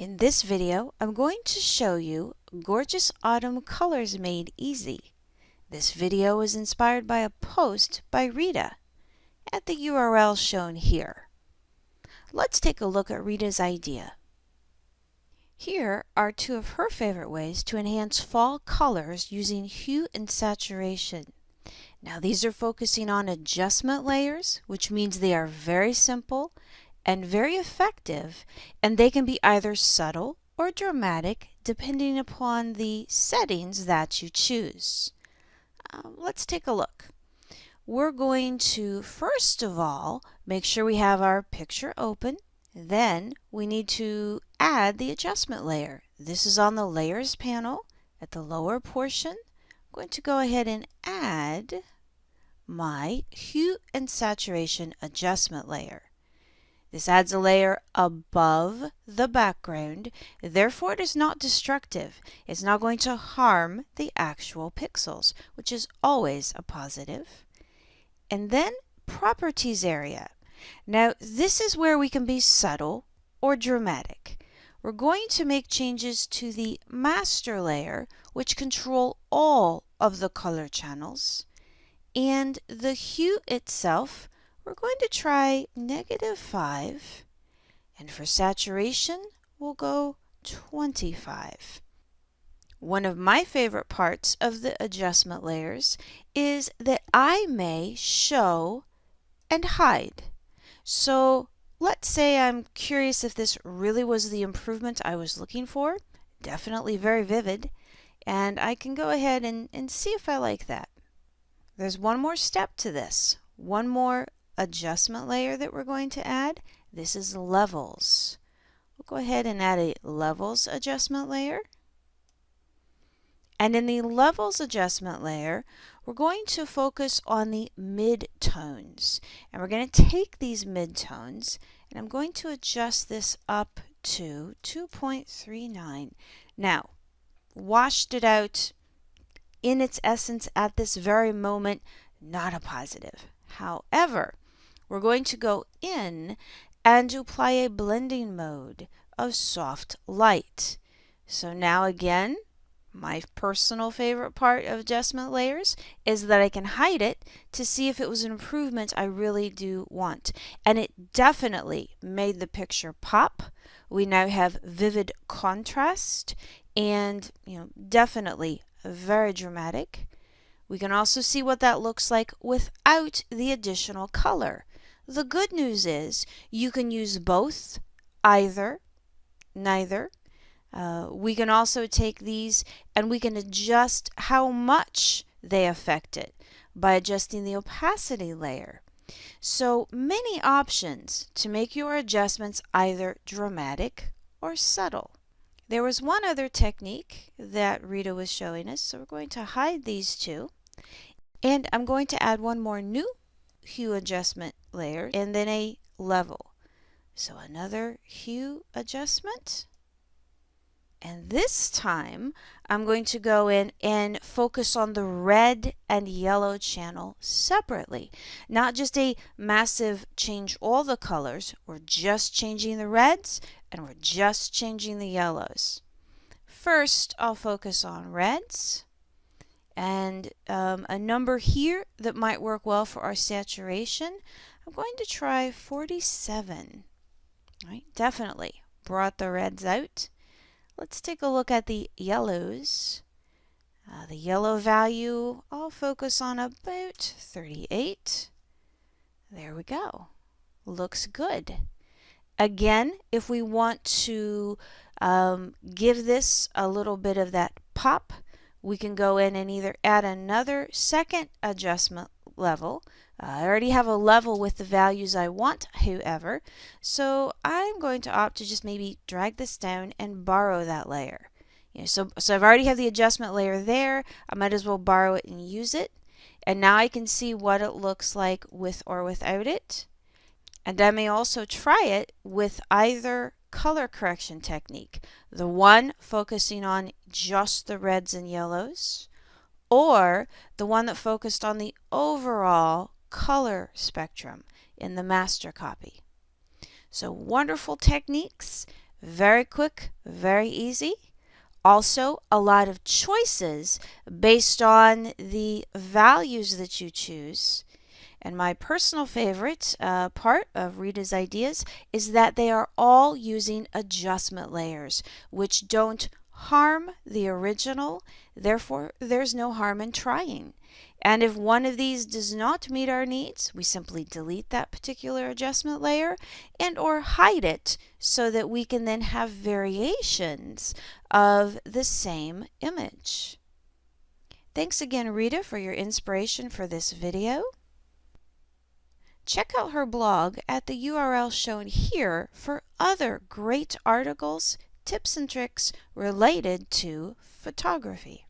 In this video, I'm going to show you Gorgeous Autumn Colors Made Easy. This video is inspired by a post by Rita at the URL shown here. Let's take a look at Rita's idea. Here are two of her favorite ways to enhance fall colors using hue and saturation. Now these are focusing on adjustment layers, which means they are very simple and very effective, and they can be either subtle or dramatic depending upon the settings that you choose. Let's take a look. We're going to first of all make sure we have our picture open. Then we need to add the adjustment layer. This is on the layers panel at the lower portion. I'm going to go ahead and add my hue and saturation adjustment layer. This adds a layer above the background, therefore it is not destructive. It's not going to harm the actual pixels, which is always a positive. And then properties area. Now this is where we can be subtle or dramatic. We're going to make changes to the master layer, which control all of the color channels, and the hue itself. We're going to try -5, and for saturation we'll go 25. One of my favorite parts of the adjustment layers is that I may show and hide. So let's say I'm curious if this really was the improvement I was looking for. Definitely very vivid, and I can go ahead and see if I like that. There's one more step to this, one more adjustment layer that we're going to add. This is levels. We'll go ahead and add a levels adjustment layer. And in the levels adjustment layer, we're going to focus on the mid-tones. And we're going to take these mid-tones and I'm going to adjust this up to 2.39. Now, washed it out in its essence at this very moment, not a positive. However, we're going to go in and apply a blending mode of soft light. So now again, my personal favorite part of adjustment layers is that I can hide it to see if it was an improvement I really do want. And it definitely made the picture pop. We now have vivid contrast and definitely very dramatic. We can also see what that looks like without the additional color. The good news is you can use both, either, neither. We can also take these and we can adjust how much they affect it by adjusting the opacity layer. So many options to make your adjustments either dramatic or subtle. There was one other technique that Rita was showing us, so we're going to hide these two. And I'm going to add one more new hue adjustment layer and then a level. So another hue adjustment. And this time I'm going to go in and focus on the red and yellow channel separately. Not just a massive change all the colors. We're just changing the reds and we're just changing the yellows. First, I'll focus on reds. And a number here that might work well for our saturation. I'm going to try 47. Right, definitely brought the reds out. Let's take a look at the yellows. The yellow value, I'll focus on about 38. There we go. Looks good. Again, if we want to give this a little bit of that pop, we can go in and either add another second adjustment level. I already have a level with the values I want, however, so I'm going to opt to just maybe drag this down and borrow that layer. So I've already have the adjustment layer there. I might as well borrow it and use it. And now I can see what it looks like with or without it. And I may also try it with either color correction technique, the one focusing on just the reds and yellows, or the one that focused on the overall color spectrum in the master copy. So wonderful techniques, Very quick, very easy. Also, a lot of choices based on the values that you choose. And my personal favorite part of Rita's ideas is that they are all using adjustment layers, which don't harm the original. Therefore, there's no harm in trying. And if one of these does not meet our needs, we simply delete that particular adjustment layer and or hide it so that we can then have variations of the same image. Thanks again, Rita, for your inspiration for this video. Check out her blog at the URL shown here for other great articles, tips, and tricks related to photography.